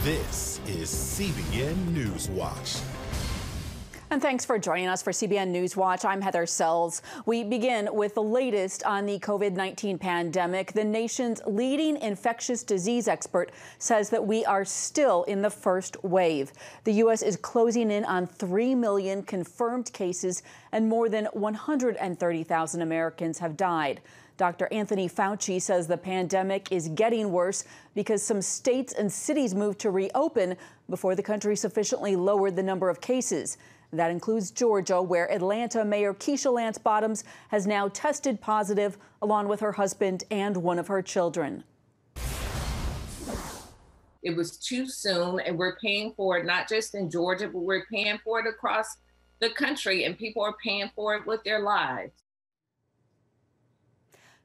This is CBN NewsWatch. And thanks for joining us for CBN NewsWatch. I'm Heather Sells. We begin with the latest on the COVID-19 pandemic. The nation's leading infectious disease expert says that we are still in the first wave. The U.S. is closing in on 3 million confirmed cases, and more than 130,000 Americans have died. Dr. Anthony Fauci says the pandemic is getting worse because some states and cities moved to reopen before the country sufficiently lowered the number of cases. That includes Georgia, where Atlanta Mayor Keisha Lance Bottoms has now tested positive, along with her husband and one of her children. It was too soon, and we're paying for it, not just in Georgia, but we're paying for it across the country, and people are paying for it with their lives.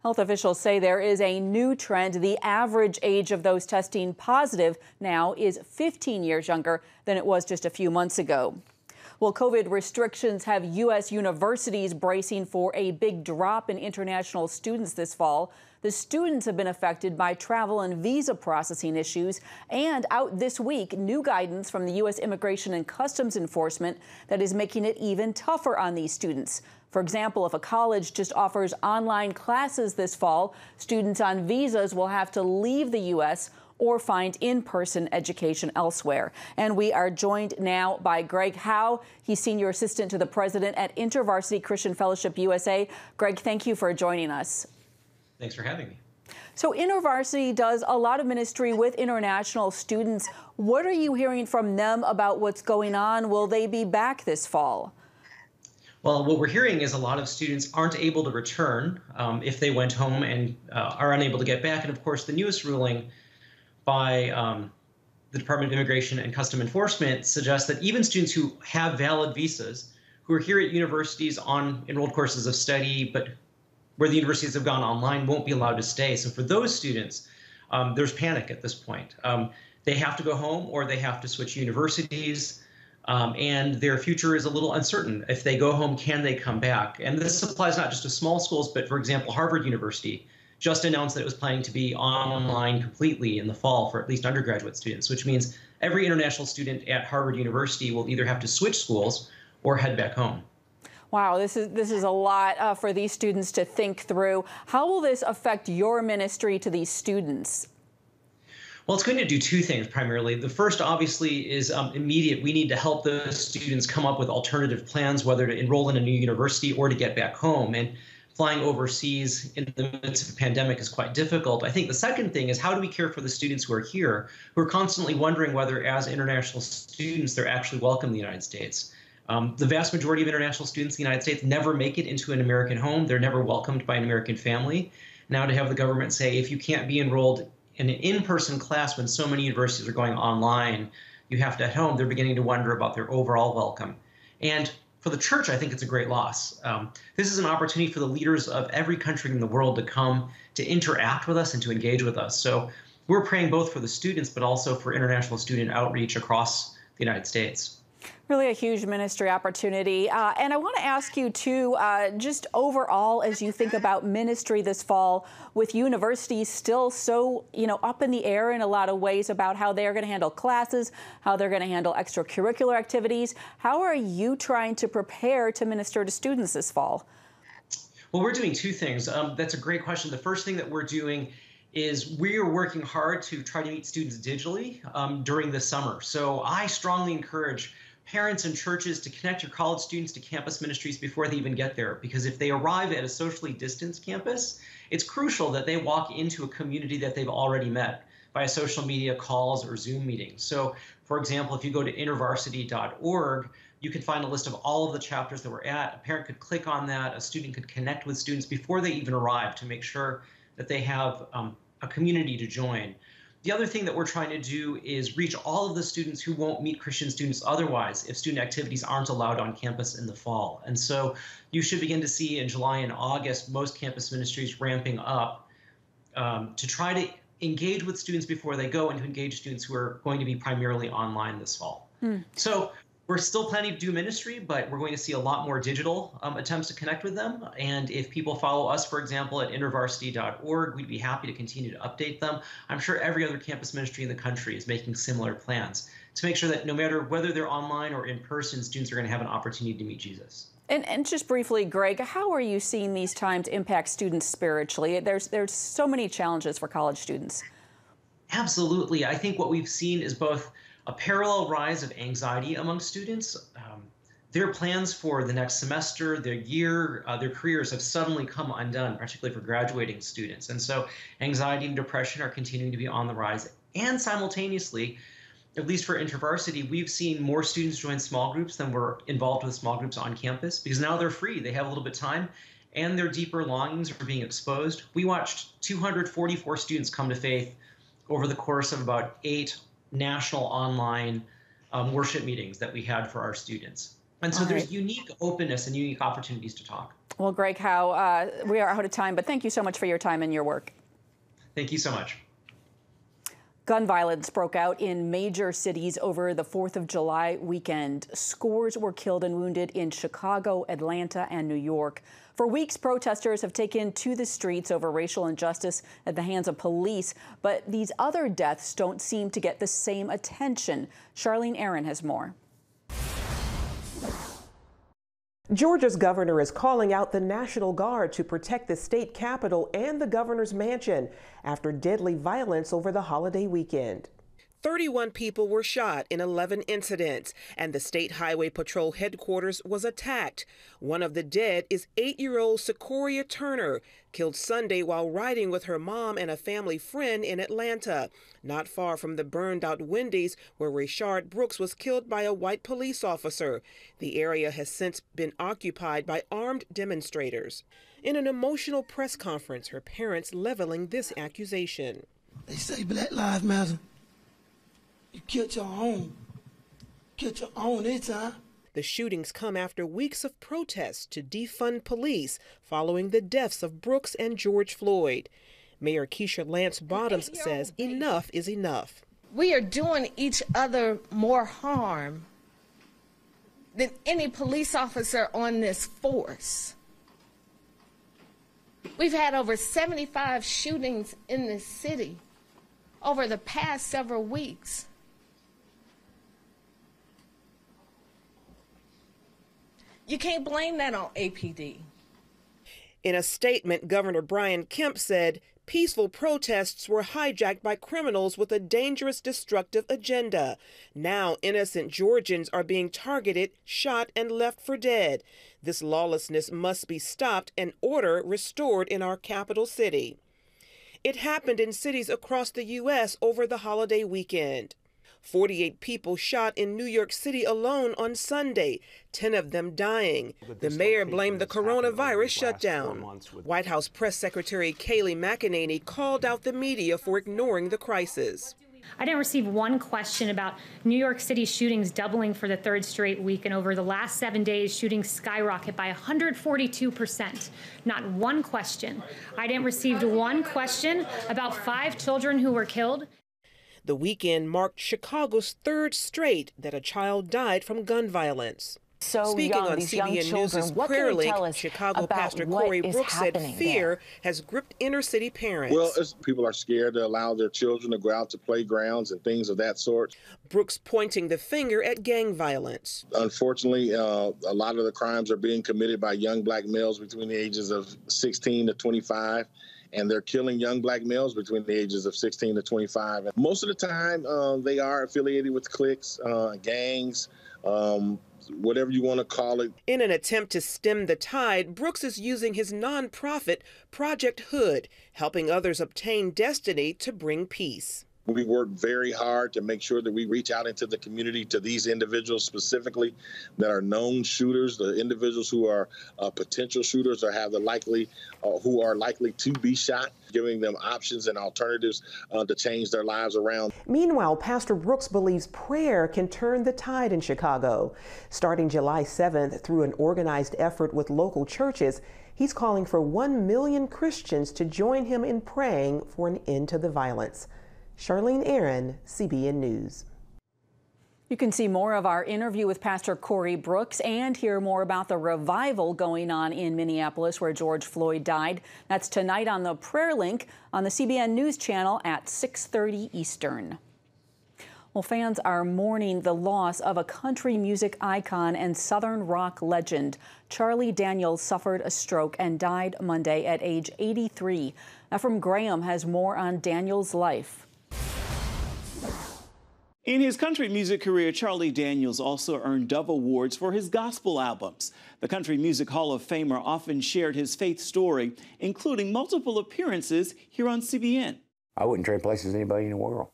Health officials say there is a new trend. The average age of those testing positive now is 15 years younger than it was just a few months ago. Well, COVID restrictions have U.S. universities bracing for a big drop in international students this fall. The students have been affected by travel and visa processing issues. And out this week, new guidance from the U.S. Immigration and Customs Enforcement that is making it even tougher on these students. For example, if a college just offers online classes this fall, students on visas will have to leave the U.S. or find in-person education elsewhere. And we are joined now by Greg Howe. He's Senior Assistant to the President at InterVarsity Christian Fellowship USA. Greg, thank you for joining us. Thanks for having me. So InterVarsity does a lot of ministry with international students. What are you hearing from them about what's going on? Will they be back this fall? Well, what we're hearing is a lot of students aren't able to return if they went home and are unable to get back. And of course, the newest ruling by the Department of Immigration and Customs Enforcement suggests that even students who have valid visas, who are here at universities on enrolled courses of study, but where the universities have gone online, won't be allowed to stay. So for those students, there's panic at this point. They have to go home or they have to switch universities, and their future is a little uncertain. If they go home, can they come back? And this applies not just to small schools, but for example, Harvard University just announced that it was planning to be online completely in the fall for at least undergraduate students, which means every international student at Harvard University will either have to switch schools or head back home. Wow, this is a lot for these students to think through. How will this affect your ministry to these students? Well, it's going to do two things primarily. The first, obviously, is immediate. We need to help those students come up with alternative plans, whether to enroll in a new university or to get back home. And flying overseas in the midst of a pandemic is quite difficult. I think the second thing is, how do we care for the students who are here, who are constantly wondering whether, as international students, they're actually welcome in the United States? The vast majority of international students in the United States never make it into an American home. They're never welcomed by an American family. Now to have the government say, if you can't be enrolled in an in-person class when so many universities are going online, you have to at home, they're beginning to wonder about their overall welcome. And for the church, I think it's a great loss. This is an opportunity for the leaders of every country in the world to come to interact with us and to engage with us. So we're praying both for the students, but also for international student outreach across the United States. Really a huge ministry opportunity. And I want to ask you, too, just overall, as you think about ministry this fall, with universities still so, up in the air in a lot of ways about how they're going to handle classes, how they're going to handle extracurricular activities. How are you trying to prepare to minister to students this fall? Well, we're doing two things. That's a great question. The first thing that we're doing is we are working hard to try to meet students digitally during the summer. So I strongly encourage parents and churches to connect your college students to campus ministries before they even get there, because if they arrive at a socially distanced campus, it's crucial that they walk into a community that they've already met via social media calls or Zoom meetings. So, for example, if you go to intervarsity.org, you can find a list of all of the chapters that we're at. A parent could click on that. A student could connect with students before they even arrive to make sure that they have a community to join. The other thing that we're trying to do is reach all of the students who won't meet Christian students otherwise if student activities aren't allowed on campus in the fall. And so you should begin to see in July and August most campus ministries ramping up to try to engage with students before they go and to engage students who are going to be primarily online this fall. So We're still planning to do ministry, but we're going to see a lot more digital attempts to connect with them. And if people follow us, for example, at intervarsity.org, we'd be happy to continue to update them. I'm sure every other campus ministry in the country is making similar plans to make sure that no matter whether they're online or in person, students are going to have an opportunity to meet Jesus. And just briefly, Greg, how are you seeing these times impact students spiritually? There's so many challenges for college students. Absolutely. I think what we've seen is both a parallel rise of anxiety among students. Their plans for the next semester, their year, their careers have suddenly come undone, particularly for graduating students. And so anxiety and depression are continuing to be on the rise. And simultaneously, at least for InterVarsity, we've seen more students join small groups than were involved with small groups on campus because now they're free. They have a little bit of time and their deeper longings are being exposed. We watched 244 students come to faith over the course of about 8 national online worship meetings that we had for our students. And so there's unique openness and unique opportunities to talk. Well, Greg Howe, we are out of time, but thank you so much for your time and your work. Thank you so much. Gun violence broke out in major cities over the 4th of July weekend. Scores were killed and wounded in Chicago, Atlanta, and New York. For weeks, protesters have taken to the streets over racial injustice at the hands of police, but these other deaths don't seem to get the same attention. Charlene Aaron has more. Georgia's governor is calling out the National Guard to protect the state capitol and the governor's mansion after deadly violence over the holiday weekend. 31 people were shot in 11 incidents, and the State Highway Patrol headquarters was attacked. One of the dead is 8-year-old Sequoia Turner, killed Sunday while riding with her mom and a family friend in Atlanta, not far from the burned-out Wendy's where Rayshard Brooks was killed by a white police officer. The area has since been occupied by armed demonstrators. In an emotional press conference, her parents leveling this accusation. They say Black Lives Matter. You killed your own. Killed your own this time. The shootings come after weeks of protests to defund police following the deaths of Brooks and George Floyd. Mayor Keisha Lance Bottoms says enough is enough. We are doing each other more harm than any police officer on this force. We've had over 75 shootings in this city over the past several weeks. You can't blame that on APD. In a statement, Governor Brian Kemp said peaceful protests were hijacked by criminals with a dangerous, destructive agenda. Now innocent Georgians are being targeted, shot, and left for dead. This lawlessness must be stopped and order restored in our capital city. It happened in cities across the U.S. over the holiday weekend. 48 people shot in New York City alone on Sunday, 10 of them dying. The mayor blamed the coronavirus shutdown. White House Press Secretary Kayleigh McEnany called out the media for ignoring the crisis. I didn't receive one question about New York City shootings doubling for the 3rd straight week, and over the last 7 days, shootings skyrocket by 142%. Not one question. I didn't receive one question about 5 children who were killed. The weekend marked Chicago's 3rd straight that a child died from gun violence. Speaking on CBN News' Prayer Link, Chicago pastor Corey Brooks said fear has gripped inner city parents. Well, people are scared to allow their children to go out to playgrounds and things of that sort. Brooks pointing the finger at gang violence. Unfortunately, a lot of the crimes are being committed by young black males between the ages of 16 to 25. And they're killing young black males between the ages of 16 to 25. And most of the time, they are affiliated with cliques, gangs, whatever you want to call it. In an attempt to stem the tide, Brooks is using his nonprofit, Project Hood, helping others obtain destiny to bring peace. We work very hard to make sure that we reach out into the community to these individuals specifically that are known shooters, the individuals who are potential shooters or have who are likely to be shot, giving them options and alternatives to change their lives around. Meanwhile, Pastor Brooks believes prayer can turn the tide in Chicago. Starting July 7th through an organized effort with local churches, he's calling for 1 million Christians to join him in praying for an end to the violence. Charlene Aaron, CBN News. You can see more of our interview with Pastor Corey Brooks and hear more about the revival going on in Minneapolis where George Floyd died. That's tonight on the Prayer Link on the CBN News Channel at 6:30 Eastern. Well, fans are mourning the loss of a country music icon and Southern rock legend. Charlie Daniels suffered a stroke and died Monday at age 83. Ephraim Graham has more on Daniels' life. In his country music career, Charlie Daniels also earned Dove Awards for his gospel albums. The Country Music Hall of Famer often shared his faith story, including multiple appearances here on CBN. I wouldn't trade places with anybody in the world.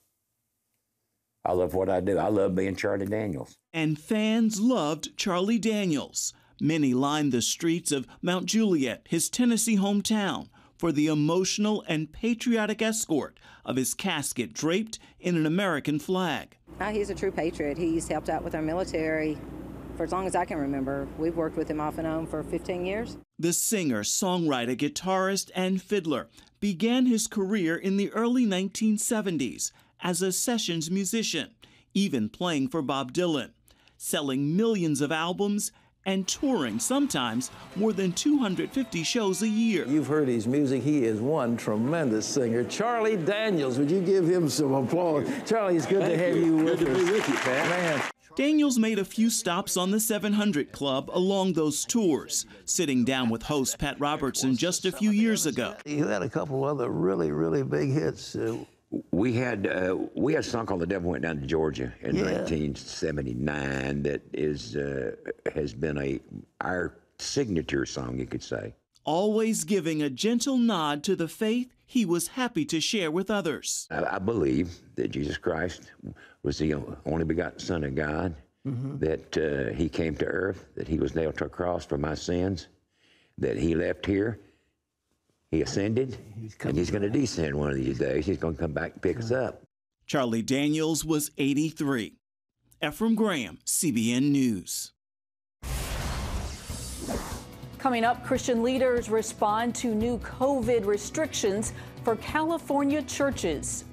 I love what I do. I love being Charlie Daniels. And fans loved Charlie Daniels. Many lined the streets of Mount Juliet, his Tennessee hometown, for the emotional and patriotic escort of his casket draped in an American flag. He's a true patriot. He's helped out with our military for as long as I can remember. We've worked with him off and on for 15 years. The singer, songwriter, guitarist, and fiddler began his career in the early 1970s as a sessions musician, even playing for Bob Dylan, selling millions of albums and touring sometimes more than 250 shows a year. You've heard his music. He is one tremendous singer. Charlie Daniels, would you give him some applause? Charlie, it's good to have you with us. Good to be with you, man. Daniels made a few stops on the 700 Club along those tours, sitting down with host Pat Robertson just a few years ago. You had a couple other really big hits. We had a song called "The Devil Went Down to Georgia" in 1979 that has been our signature song, you could say. Always giving a gentle nod to the faith he was happy to share with others. I believe that Jesus Christ was the only begotten Son of God, that he came to earth, that he was nailed to a cross for my sins, that he left here. He ascended, and he's going to descend one of these days. He's going to come back and pick us up. Charlie Daniels was 83. Ephraim Graham, CBN News. Coming up, Christian leaders respond to new COVID restrictions for California churches.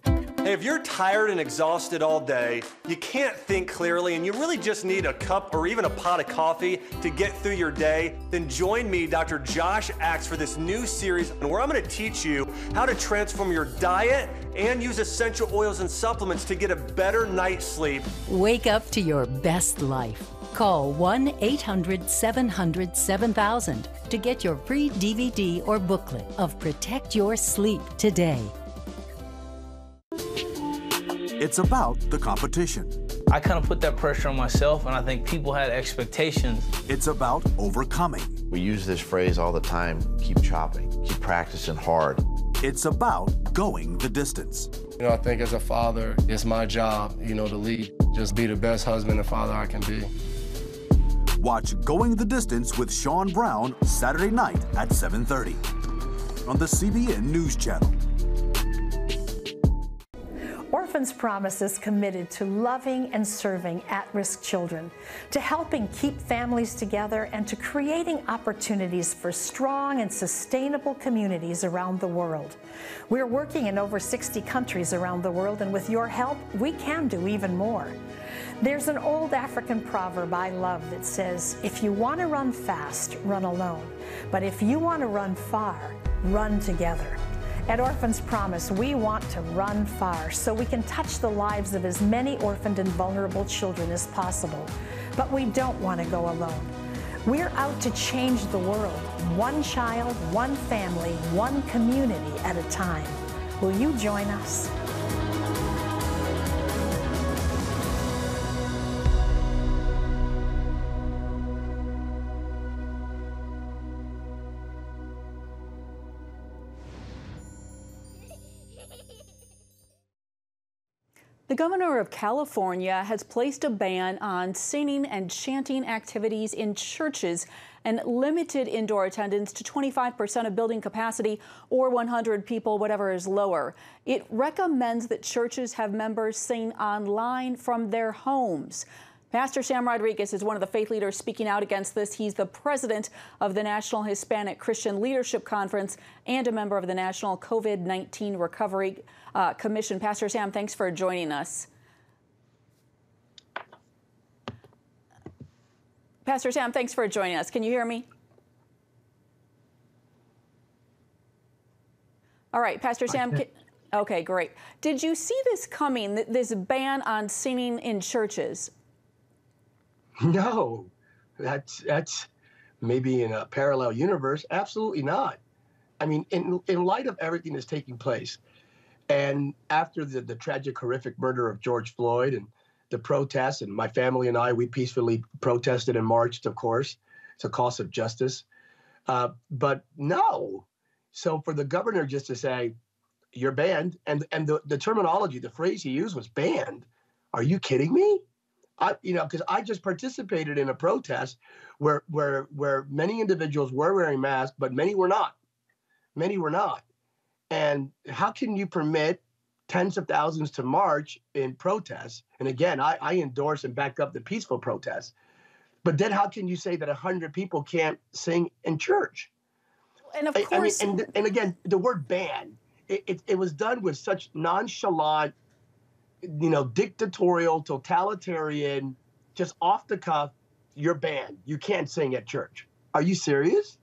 Hey, if you're tired and exhausted all day, you can't think clearly, and you really just need a cup or even a pot of coffee to get through your day, then join me, Dr. Josh Axe, for this new series where I'm going to teach you how to transform your diet and use essential oils and supplements to get a better night's sleep. Wake up to your best life. Call 1-800-700-7000 to get your free DVD or booklet of Protect Your Sleep today. It's about the competition. I kind of put that pressure on myself, and I think people had expectations. It's about overcoming. We use this phrase all the time, keep chopping, keep practicing hard. It's about going the distance. I think as a father, it's my job, to lead. Just be the best husband and father I can be. Watch Going the Distance with Sean Brown Saturday night at 7:30 on the CBN News Channel. Orphans Promise is committed to loving and serving at-risk children, to helping keep families together, and to creating opportunities for strong and sustainable communities around the world. We're working in over 60 countries around the world, and with your help, we can do even more. There's an old African proverb I love that says, if you want to run fast, run alone. But if you want to run far, run together. At Orphans Promise, we want to run far so we can touch the lives of as many orphaned and vulnerable children as possible. But we don't want to go alone. We're out to change the world, one child, one family, one community at a time. Will you join us? The governor of California has placed a ban on singing and chanting activities in churches and limited indoor attendance to 25% of building capacity or 100 people, whatever is lower. It recommends that churches have members sing online from their homes. Pastor Sam Rodriguez is one of the faith leaders speaking out against this. He's the president of the National Hispanic Christian Leadership Conference and a member of the National COVID-19 Recovery Commission. Pastor Sam, thanks for joining us. Pastor Sam, thanks for joining us. Can you hear me? All right, Pastor Sam. Okay, great. Did you see this coming, this ban on singing in churches? No, that's maybe in a parallel universe. Absolutely not. I mean, in light of everything that's taking place, and after the tragic, horrific murder of George Floyd and the protests, and my family and I, we peacefully protested and marched, of course. It's a cause of justice. But no. So for the governor just to say, you're banned, and the terminology, the phrase he used was banned. Are you kidding me? Because I just participated in a protest where many individuals were wearing masks, but many were not. Many were not. And how can you permit tens of thousands to march in protests? And again, I endorse and back up the peaceful protests. But then how can you say that 100 people can't sing in church? And of course, and again, the word ban, it was done with such nonchalant, dictatorial, totalitarian, just off the cuff. You're banned. You can't sing at church. Are you serious?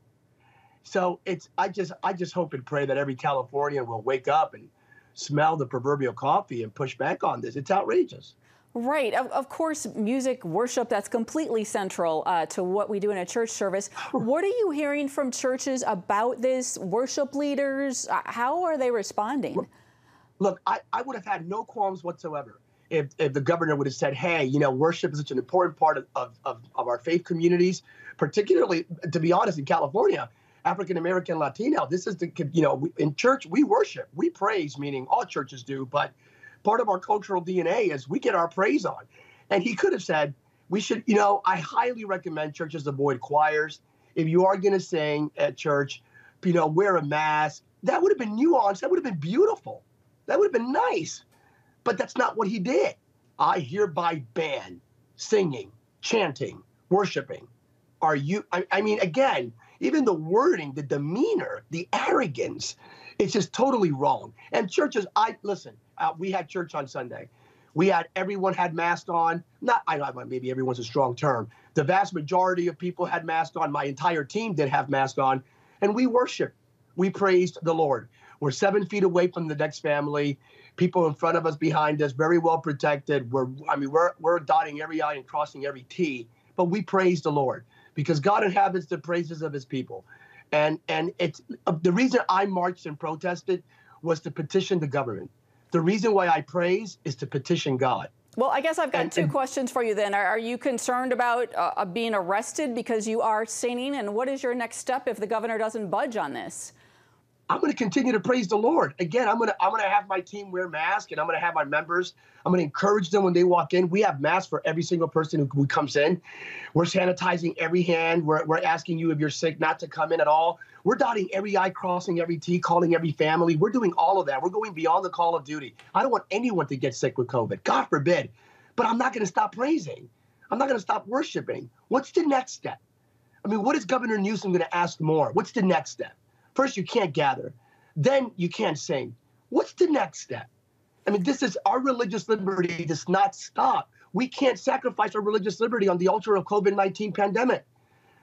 So I just hope and pray that every Californian will wake up and smell the proverbial coffee and push back on this. It's outrageous. Right. Of course, music, worship, that's completely central to what we do in a church service. What are you hearing from churches about this? Worship leaders, how are they responding? Look, I would have had no qualms whatsoever if the governor would have said, hey, worship is such an important part of our faith communities, particularly, to be honest, in California, African-American, Latino. This is in church, we worship, we praise, meaning all churches do, but part of our cultural DNA is we get our praise on. And he could have said, we should, I highly recommend churches avoid choirs. If you are going to sing at church, wear a mask. That would have been nuanced. That would have been beautiful. That would have been nice. But that's not what he did. I hereby ban singing, chanting, worshiping. Are you, I mean, again, even the wording, the demeanor, the arrogance, it's just totally wrong. And churches, listen, we had church on Sunday. Everyone had masks on. Maybe everyone's a strong term. The vast majority of people had masks on. My entire team did have masks on. And we worshiped. We praised the Lord. We're 7 feet away from the next family. People in front of us, behind us, very well protected. We're dotting every I and crossing every T. But we praise the Lord because God inhabits the praises of his people. And it's the reason I marched and protested was to petition the government. The reason why I praise is to petition God. Well, I guess I've got two questions for you then. Are you concerned about being arrested because you are singing? And what is your next step if the governor doesn't budge on this? I'm going to continue to praise the Lord. Again, I'm going to have my team wear masks, and I'm going to have my members. I'm going to encourage them when they walk in. We have masks for every single person who comes in. We're sanitizing every hand. We're asking you if you're sick not to come in at all. We're dotting every I, crossing every T, calling every family. We're doing all of that. We're going beyond the call of duty. I don't want anyone to get sick with COVID. God forbid. But I'm not going to stop praising. I'm not going to stop worshiping. What's the next step? I mean, what is Governor Newsom going to ask more? What's the next step? First, you can't gather. Then you can't sing. What's the next step? I mean, this is our religious liberty does not stop. We can't sacrifice our religious liberty on the altar of COVID-19 pandemic.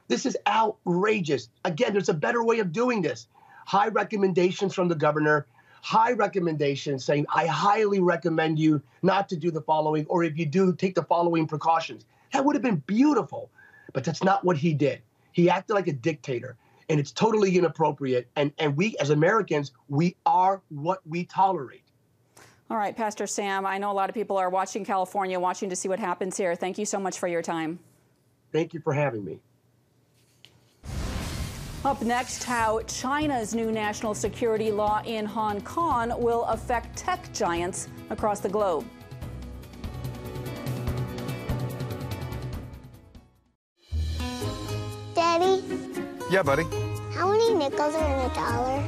This is outrageous. Again, there's a better way of doing this. High recommendations from the governor, high recommendations saying, I highly recommend you not to do the following, or if you do, take the following precautions. That would have been beautiful, but that's not what he did. He acted like a dictator. And it's totally inappropriate. And we, as Americans, we are what we tolerate. All right, Pastor Sam, I know a lot of people are watching California, watching to see what happens here. Thank you so much for your time. Thank you for having me. Up next, how China's new national security law in Hong Kong will affect tech giants across the globe. Daddy? Yeah, buddy. How many nickels are in a dollar?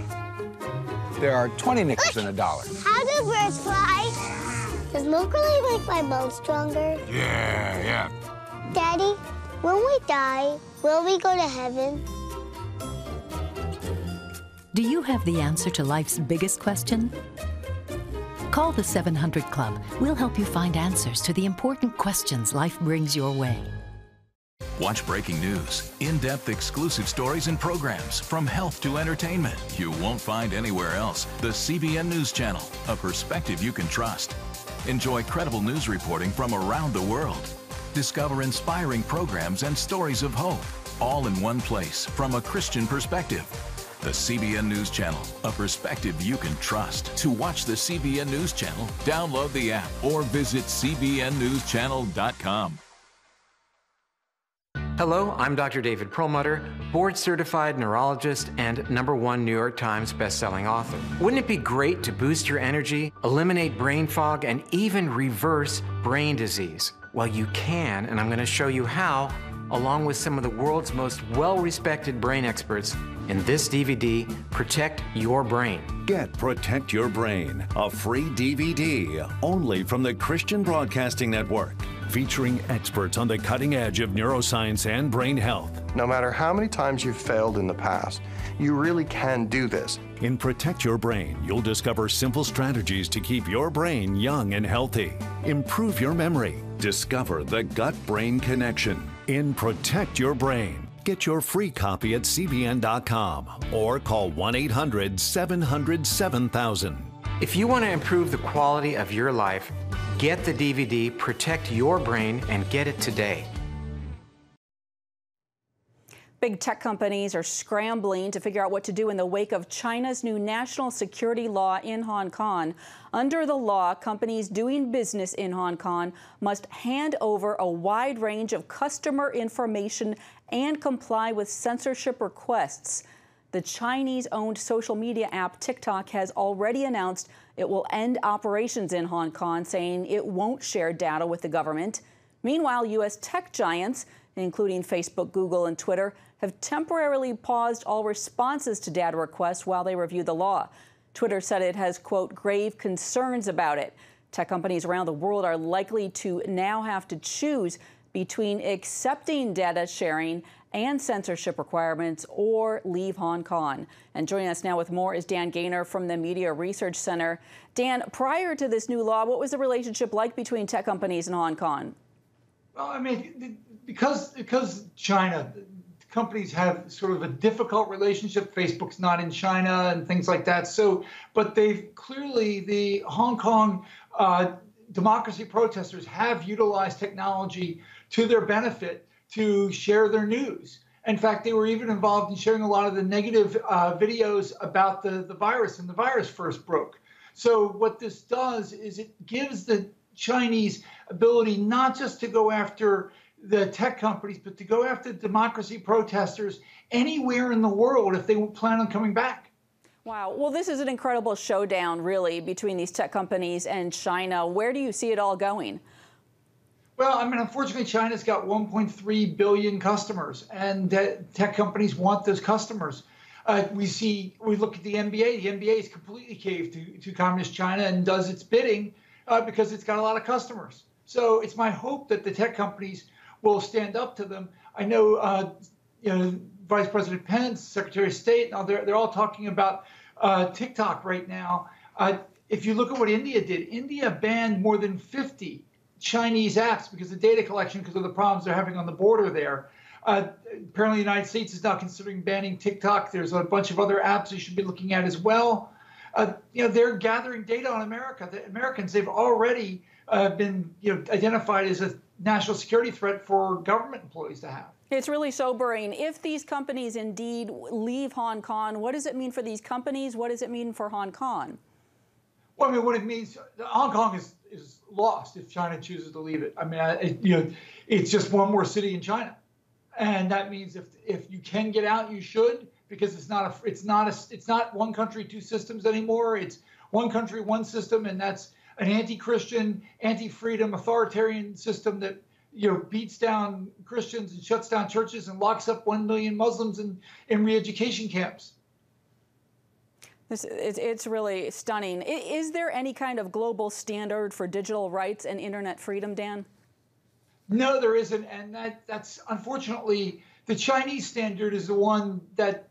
There are 20 nickels in a dollar. How do birds fly? Does milk really make my bones stronger? Yeah. Daddy, when we die, will we go to heaven? Do you have the answer to life's biggest question? Call the 700 Club. We'll help you find answers to the important questions life brings your way. Watch breaking news, in-depth exclusive stories and programs from health to entertainment you won't find anywhere else. The CBN News Channel, a perspective you can trust. Enjoy credible news reporting from around the world. Discover inspiring programs and stories of hope, all in one place from a Christian perspective. The CBN News Channel, a perspective you can trust. To watch the CBN News Channel, download the app or visit cbnnewschannel.com. Hello, I'm Dr. David Perlmutter, board-certified neurologist and #1 New York Times bestselling author. Wouldn't it be great to boost your energy, eliminate brain fog, and even reverse brain disease? Well, you can, and I'm going to show you how, along with some of the world's most well-respected brain experts in this DVD, Protect Your Brain. Get Protect Your Brain, a free DVD only from the Christian Broadcasting Network, featuring experts on the cutting edge of neuroscience and brain health. No matter how many times you've failed in the past, you really can do this. In Protect Your Brain, you'll discover simple strategies to keep your brain young and healthy. Improve your memory. Discover the gut-brain connection. In Protect Your Brain. Get your free copy at cbn.com or call 1-800-700-7000. If you want to improve the quality of your life, get the DVD Protect Your Brain and get it today. Big tech companies are scrambling to figure out what to do in the wake of China's new national security law in Hong Kong. Under the law, companies doing business in Hong Kong must hand over a wide range of customer information and comply with censorship requests. The Chinese-owned social media app TikTok has already announced it will end operations in Hong Kong, saying it won't share data with the government. Meanwhile, U.S. tech giants, including Facebook, Google, and Twitter, have temporarily paused all responses to data requests while they review the law. Twitter said it has, quote, grave concerns about it. Tech companies around the world are likely to now have to choose between accepting data sharing and censorship requirements or leave Hong Kong. And joining us now with more is Dan Gaynor from the Media Research Center. Dan, prior to this new law, what was the relationship like between tech companies in Hong Kong? Well, I mean, because China, companies have sort of a difficult relationship. Facebook's not in China and things like that. So, but they've clearly, the Hong Kong democracy protesters have utilized technology to their benefit to share their news. In fact, they were even involved in sharing a lot of the negative videos about the virus, and the virus first broke. So what this does is it gives the Chinese ability not just to go after the tech companies, but to go after democracy protesters anywhere in the world if they plan on coming back. Wow. Well, this is an incredible showdown, really, between these tech companies and China. Where do you see it all going? Well, I mean, unfortunately, China's got 1.3 billion customers, and tech companies want those customers. We look at the NBA. The NBA is completely caved to Communist China and does its bidding because it's got a lot of customers. So it's my hope that the tech companies will stand up to them. I know, Vice President Pence, Secretary of State, now they're all talking about TikTok right now. If you look at what India did, India banned more than 50 Chinese apps because of data collection, because of the problems they're having on the border there. Apparently, the United States is now considering banning TikTok. There's a bunch of other apps you should be looking at as well. They're gathering data on America. The Americans, they've already been identified as a national security threat for government employees to have. It's really sobering. If these companies indeed leave Hong Kong, what does it mean for these companies? What does it mean for Hong Kong? Well, I mean, what it means, Hong Kong is lost if China chooses to leave it. I mean, it's just one more city in China, and that means if you can get out, you should, because it's not one country, two systems anymore. It's one country, one system, and that's an anti-Christian, anti-freedom, authoritarian system that beats down Christians and shuts down churches and locks up 1 million Muslims in re-education camps. It's really stunning. Is there any kind of global standard for digital rights and internet freedom, Dan? No, there isn't, and that's unfortunately the Chinese standard is the one that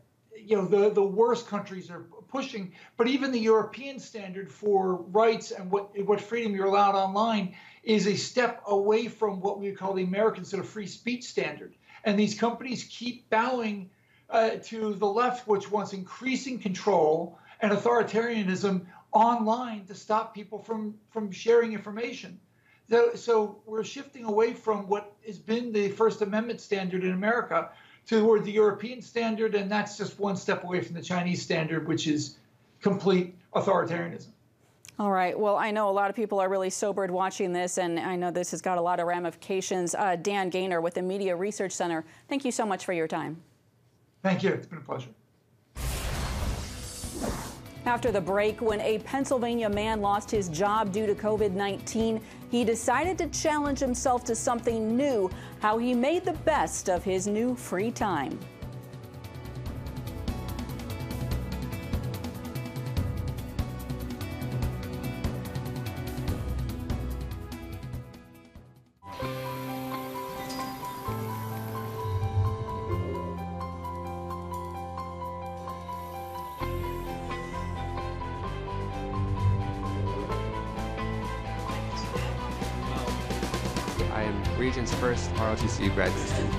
the worst countries are pushing. But even the European standard for rights and what freedom you're allowed online is a step away from what we call the American sort of free speech standard. And these companies keep bowing to the left, which wants increasing control and authoritarianism online to stop people from sharing information. So we're shifting away from what has been the First Amendment standard in America toward the European standard, and that's just one step away from the Chinese standard, which is complete authoritarianism. All right. Well, I know a lot of people are really sobered watching this, and I know this has got a lot of ramifications. Dan Gaynor with the Media Research Center, thank you so much for your time. Thank you. It's been a pleasure. After the break, when a Pennsylvania man lost his job due to COVID-19, he decided to challenge himself to something new, how he made the best of his new free time. I am Region's first ROTC graduate student.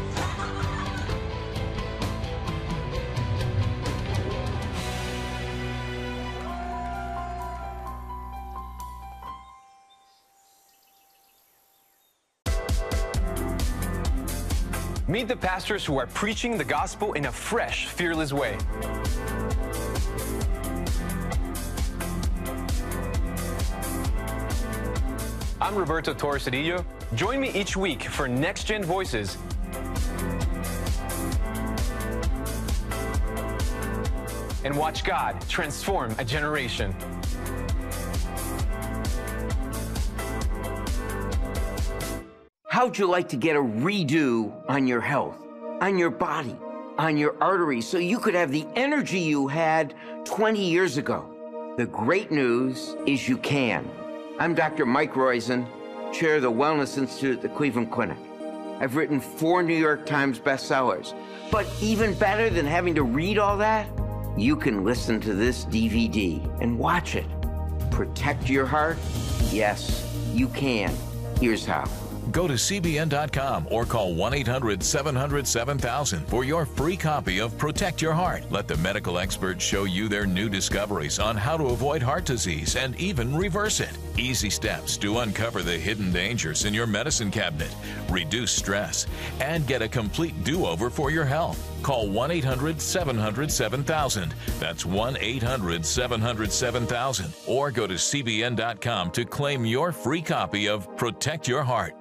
Meet the pastors who are preaching the gospel in a fresh, fearless way. I'm Roberto Torres-Cedillo. Join me each week for Next Gen Voices and watch God transform a generation. How'd you like to get a redo on your health, on your body, on your arteries, so you could have the energy you had 20 years ago? The great news is you can. I'm Dr. Mike ROIZEN, chair of the Wellness Institute at the Cleveland Clinic. I've written 4 New York Times bestsellers. But even better than having to read all that, you can listen to this DVD and watch it. Protect your heart? Yes, you can. Here's how. Go to CBN.com or call 1-800-700-7000 for your free copy of Protect Your Heart. Let the medical experts show you their new discoveries on how to avoid heart disease and even reverse it. Easy steps to uncover the hidden dangers in your medicine cabinet, reduce stress, and get a complete do-over for your health. Call 1-800-700-7000. That's 1-800-700-7000. Or go to CBN.com to claim your free copy of Protect Your Heart.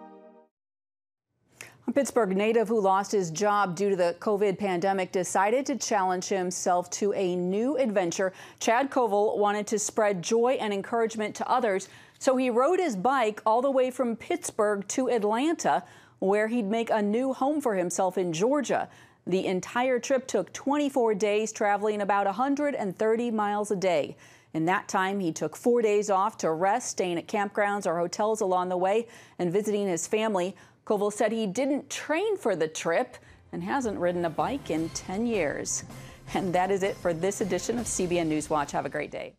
A Pittsburgh native who lost his job due to the COVID pandemic decided to challenge himself to a new adventure. Chad Koval wanted to spread joy and encouragement to others, so he rode his bike all the way from Pittsburgh to Atlanta, where he'd make a new home for himself in Georgia. The entire trip took 24 days, traveling about 130 miles a day. In that time, he took 4 days off to rest, staying at campgrounds or hotels along the way and visiting his family. Koval said he didn't train for the trip and hasn't ridden a bike in 10 years. And that is it for this edition of CBN News Watch. Have a great day.